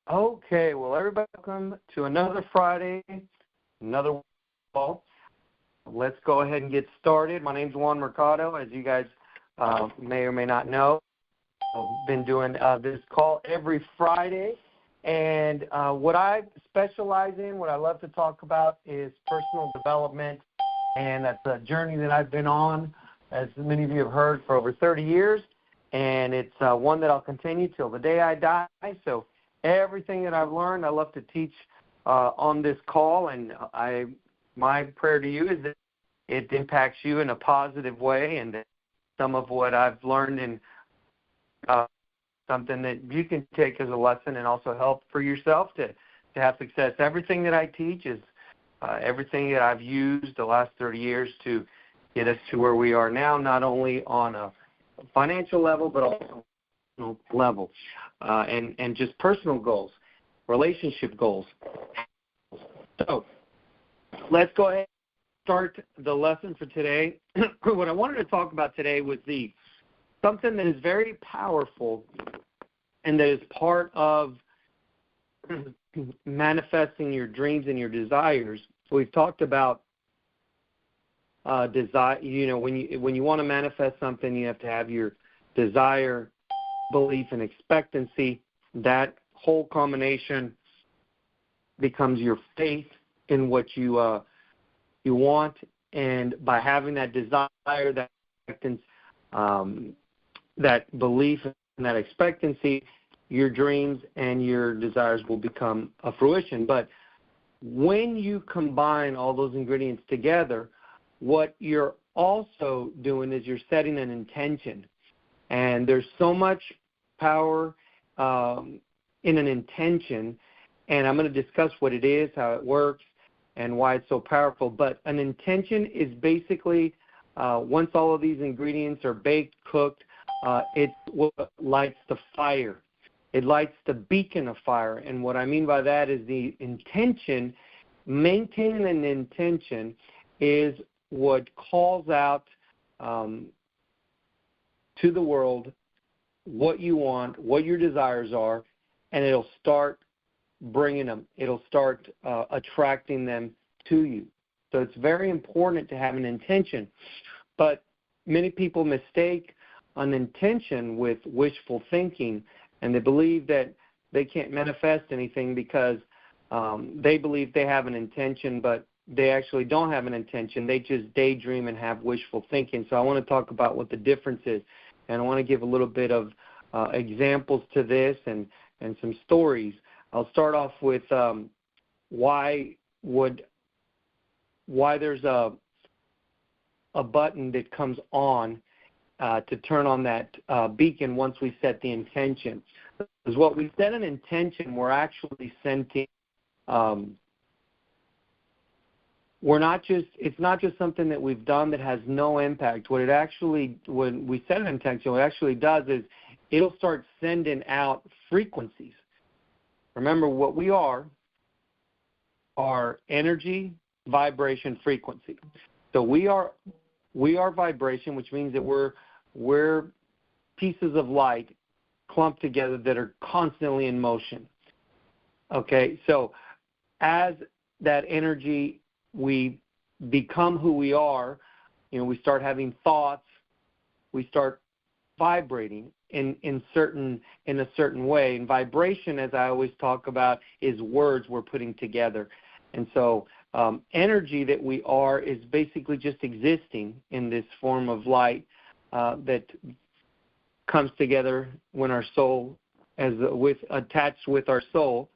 Okay, well, everybody, welcome to another Friday, another call. Let's go ahead and get started. My name's Juan Mercado. As you guys may or may not know, I've been doing this call every Friday. And what I specialize in, what I love to talk about is personal development. And that's a journey that I've been on, as many of you have heard, for over 30 years. And it's one that I'll continue till the day I die. So everything that I've learned, I love to teach on this call, and my prayer to you is that it impacts you in a positive way, and that some of what I've learned in something that you can take as a lesson and also help for yourself to have success. Everything that I teach is everything that I've used the last 30 years to get us to where we are now, not only on a financial level, but also level, and just personal goals, relationship goals. So let's go ahead and start the lesson for today. What I wanted to talk about today was something that is very powerful and that is part of manifesting your dreams and your desires. We've talked about desire. You know, when you want to manifest something, you have to have your desire, belief, and expectancy. That whole combination becomes your faith in what you want, and by having that desire, that expectancy, that belief, and that expectancy, your dreams and your desires will become a fruition. But when you combine all those ingredients together, what you're also doing is you're setting an intention. And there's so much power in an intention, and I'm going to discuss what it is, how it works, and why it's so powerful. But an intention is basically, once all of these ingredients are baked, cooked, it's what lights the fire. It lights the beacon of fire. And what I mean by that is the intention, maintaining an intention is what calls out to the world what you want, what your desires are, and it'll start bringing them. It'll start attracting them to you. So it's very important to have an intention. But many people mistake an intention with wishful thinking, and they believe that they can't manifest anything because they believe they have an intention, but they actually don't have an intention. They just daydream and have wishful thinking. So I want to talk about what the difference is. And I want to give a little bit of examples to this and some stories. I'll start off with why there's a button that comes on to turn on that beacon once we set the intention. Because what we set an intention, we're actually sending. It's not just something that we've done that has no impact. When we set an intention, what it actually does is it'll start sending out frequencies. Remember, what we are energy, vibration, frequency. So we are vibration, which means that we're pieces of light clumped together that are constantly in motion. Okay, so as that energy, we become who we are. You know, we start having thoughts. We start vibrating in a certain way. And vibration, as I always talk about, is words we're putting together. And so energy that we are is basically just existing in this form of light that comes together when our soul, attached with our soul.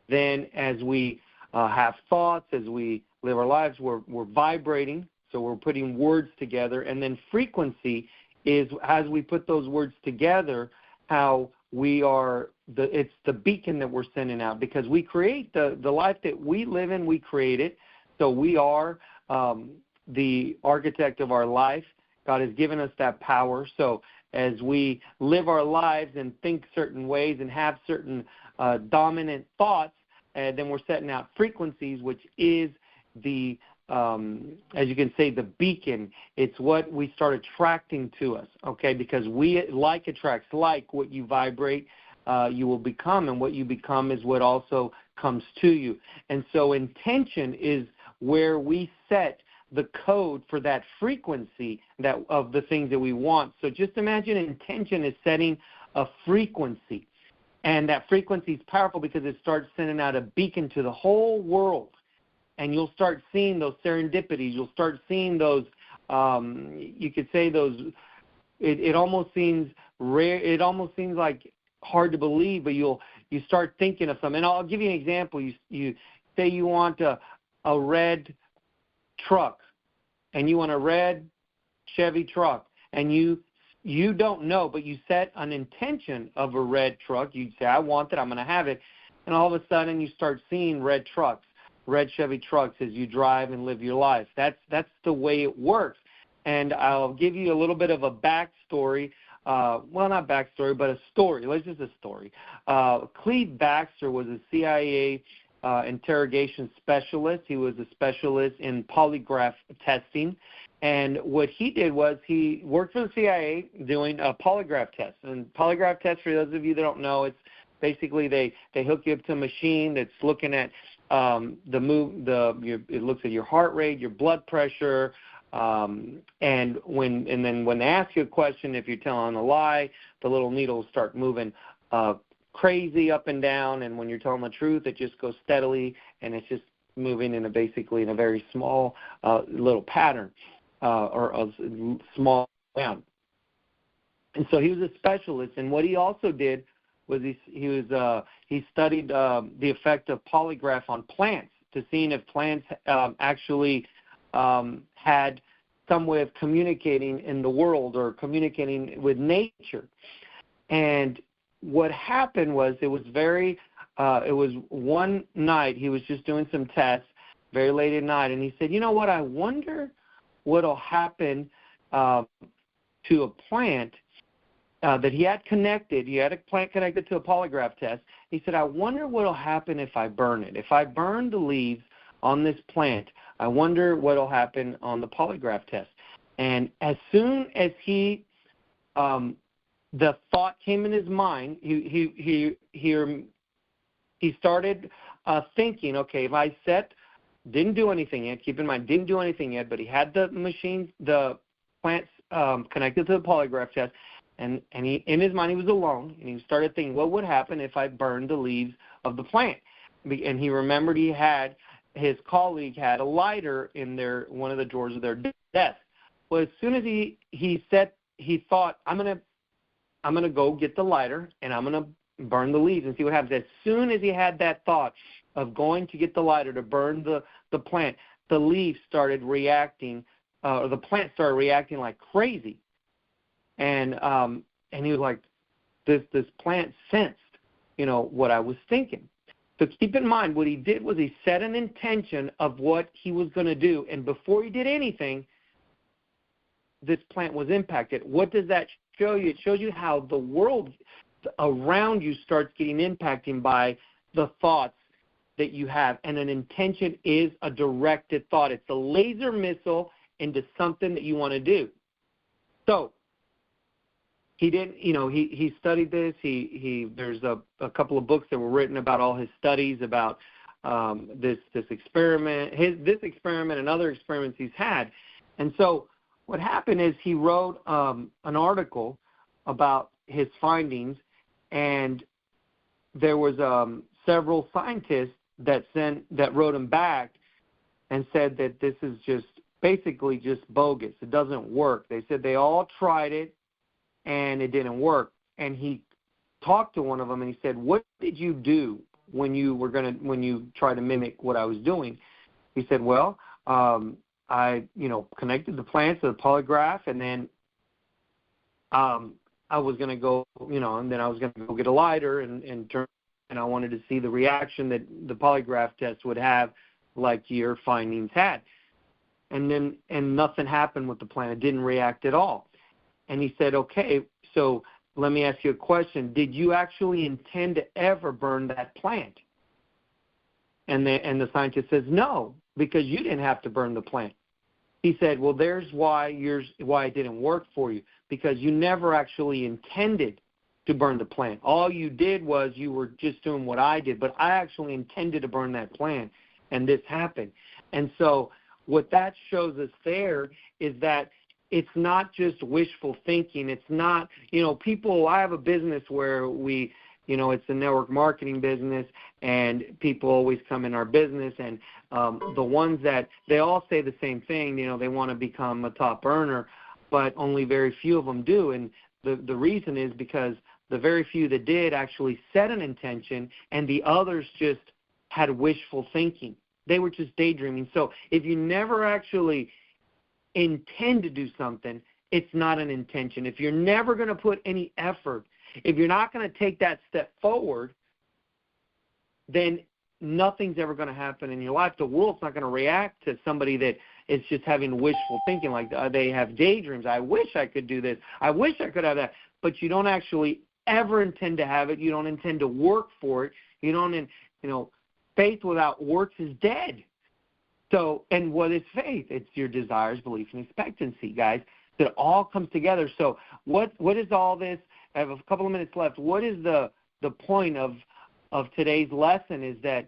Then as we have thoughts, as we live our lives, we're vibrating, so we're putting words together. And then frequency is, as we put those words together, how we are, it's the beacon that we're sending out, because we create the life that we live in, we create it. So we are the architect of our life. God has given us that power. So as we live our lives and think certain ways and have certain dominant thoughts, then we're setting out frequencies, which is the, as you can say, the beacon. It's what we start attracting to us, okay? Because like attracts like. What you vibrate you will become, and what you become is what also comes to you. And so intention is where we set the code for that frequency that of the things that we want. So just imagine intention is setting a frequency, and that frequency is powerful because it starts sending out a beacon to the whole world, and you'll start seeing those serendipities. You'll start seeing those, you could say those, it almost seems rare. It almost seems like hard to believe, but you start thinking of something. And I'll give you an example. You say you want a red truck, and you want a red Chevy truck, and you don't know, but you set an intention of a red truck. You say, I want it, I'm going to have it, and all of a sudden you start seeing red trucks, red Chevy trucks as you drive and live your life. That's the way it works. And I'll give you a little bit of a backstory. Well, not backstory, but a story. Let's just a story. Cleve Baxter was a CIA interrogation specialist. He was a specialist in polygraph testing. And what he did was he worked for the CIA doing a polygraph test. And polygraph test, for those of you that don't know, it's basically they hook you up to a machine that's looking at it looks at your heart rate, your blood pressure, and then when they ask you a question, if you're telling a lie, the little needle will start moving crazy up and down, and when you're telling the truth, it just goes steadily, and it's just moving in a very small little pattern or a small amount. And so he was a specialist, and what he also did was he studied the effect of polygraph on plants to seeing if plants actually had some way of communicating in the world or communicating with nature. And what happened was it was one night he was just doing some tests very late at night, and he said, you know what, I wonder what'll happen to a plant that he had connected. He had a plant connected to a polygraph test. He said, I wonder what'll happen if I burn it. If I burn the leaves on this plant, I wonder what'll happen on the polygraph test. And as soon as the thought came in his mind, he started thinking, okay, if I didn't do anything yet, keep in mind, didn't do anything yet, but he had the machines, the plants connected to the polygraph test, and he, in his mind, he was alone, and he started thinking, what would happen if I burned the leaves of the plant? And he remembered his colleague had a lighter in one of the drawers of their desk. Well, as soon as he thought, I'm gonna go get the lighter and I'm gonna burn the leaves and see what happens. As soon as he had that thought of going to get the lighter to burn the plant, the leaves started reacting, or the plant started reacting like crazy. And he was like, this plant sensed, what I was thinking. So keep in mind, what he did was he set an intention of what he was going to do, and before he did anything, this plant was impacted. What does that show you? It shows you how the world around you starts getting impacted by the thoughts that you have, and an intention is a directed thought. It's a laser missile into something that you want to do. So he didn't, he studied this. There's a couple of books that were written about all his studies about this experiment, this experiment and other experiments he's had. And so what happened is he wrote an article about his findings, and there was several scientists that wrote him back and said that this is basically just bogus. It doesn't work. They said they all tried it, and it didn't work. And he talked to one of them, and he said, what did you do when you tried to mimic what I was doing? He said, well, I connected the plants to the polygraph, and then I was going to go, and then I was going to go get a lighter and I wanted to see the reaction that the polygraph test would have, like your findings had. And nothing happened with the plant. It didn't react at all. And he said, okay, so let me ask you a question. Did you actually intend to ever burn that plant? And the scientist says, no, because you didn't have to burn the plant. He said, well, there's why it didn't work for you, because you never actually intended to burn the plant. All you did was you were just doing what I did, but I actually intended to burn that plant, and this happened. And so what that shows us there is that it's not just wishful thinking. It's not, people, I have a business where it's a network marketing business, and people always come in our business, and the ones that, they all say the same thing, they want to become a top earner, but only very few of them do. And the reason is because the very few that did actually set an intention, and the others just had wishful thinking. They were just daydreaming. So if you never actually intend to do something, it's not an intention. If you're never going to put any effort, if you're not going to take that step forward, then nothing's ever going to happen in your life. The world's not going to react to somebody that is just having wishful thinking, like they have daydreams. I wish I could do this. I wish I could have that. But you don't actually ever intend to have it. You don't intend to work for it. You don't, faith without works is dead. So, and what is faith? It's your desires, belief, and expectancy, guys. That all comes together. So what is all this? I have a couple of minutes left. What is the point of today's lesson is that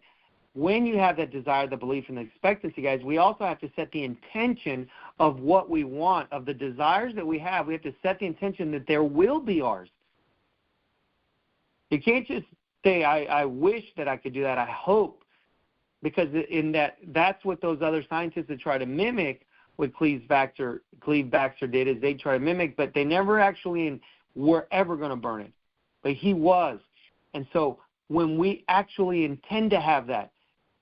when you have that desire, the belief, and the expectancy, guys, we also have to set the intention of what we want, of the desires that we have. We have to set the intention that there will be ours. You can't just say, I wish that I could do that, I hope, because that's what those other scientists that try to mimic what Cleve Baxter did, is they try to mimic, but they never actually were ever going to burn it. But he was. And so when we actually intend to have that,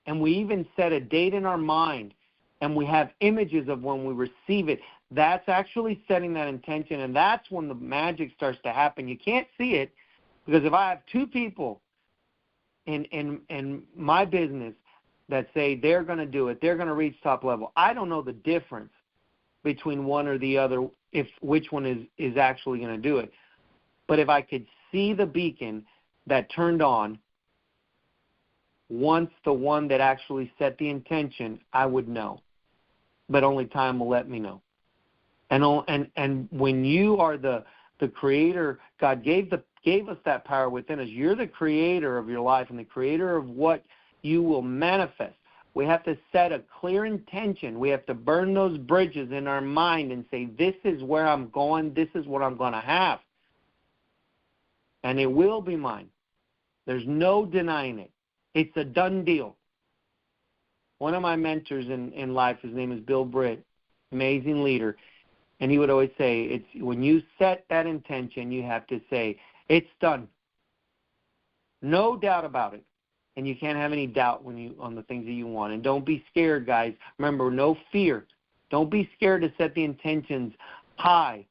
and we even set a date in our mind, and we have images of when we receive it, that's actually setting that intention, and that's when the magic starts to happen. You can't see it, because if I have two people in my business that say they're going to do it, they're going to reach top level, I don't know the difference between one or the other, which one is actually going to do it. But if I could see the beacon that turned on once the one that actually set the intention, I would know. But only time will let me know. And when you are the creator, God gave us that power within us. You're the creator of your life and the creator of what you will manifest. We have to set a clear intention. We have to burn those bridges in our mind and say, this is where I'm going. This is what I'm going to have. And it will be mine. There's no denying it. It's a done deal. One of my mentors in life, his name is Bill Britt, amazing leader, and he would always say, it's when you set that intention, you have to say, it's done. No doubt about it. And you can't have any doubt on the things that you want. And don't be scared, guys. Remember, no fear. Don't be scared to set the intentions high.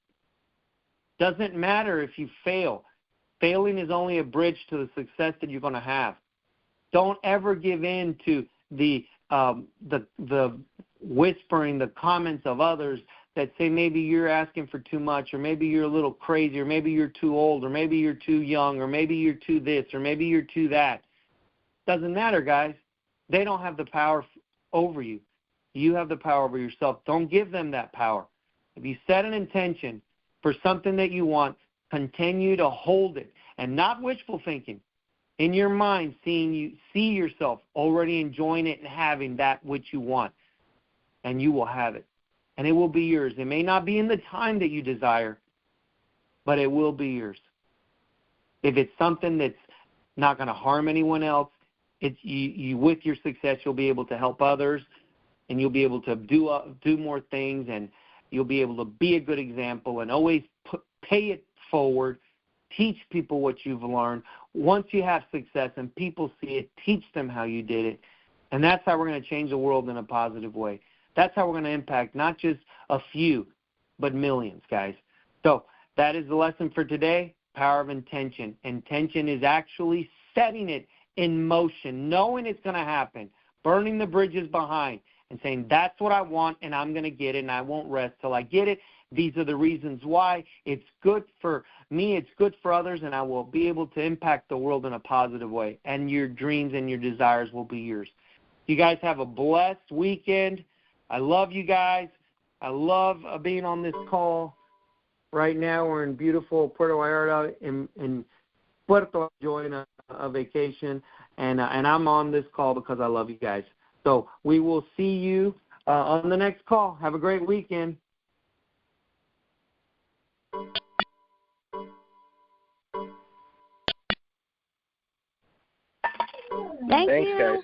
Doesn't matter if you fail. Failing is only a bridge to the success that you're going to have. Don't ever give in to the whispering, the comments of others that say maybe you're asking for too much, or maybe you're a little crazy, or maybe you're too old, or maybe you're too young, or maybe you're too this, or maybe you're too that. Doesn't matter, guys. They don't have the power over you. You have the power over yourself. Don't give them that power. If you set an intention for something that you want, continue to hold it, and not wishful thinking. In your mind, see yourself already enjoying it and having that which you want, and you will have it, and it will be yours. It may not be in the time that you desire, but it will be yours. If it's something that's not going to harm anyone else, you with your success, you'll be able to help others, and you'll be able to do more things, and you'll be able to be a good example, and always pay it forward. Teach people what you've learned. Once you have success and people see it, teach them how you did it. And that's how we're going to change the world in a positive way. That's how we're going to impact not just a few, but millions, guys. So that is the lesson for today, power of intention. Intention is actually setting it in motion, knowing it's going to happen, burning the bridges behind, and saying, that's what I want, and I'm going to get it, and I won't rest till I get it. These are the reasons why. It's good for me, it's good for others, and I will be able to impact the world in a positive way. And your dreams and your desires will be yours. You guys have a blessed weekend. I love you guys. I love being on this call. Right now we're in beautiful Puerto Vallarta in Puerto enjoying a vacation, and I'm on this call because I love you guys. So we will see you on the next call. Have a great weekend. Thanks, guys.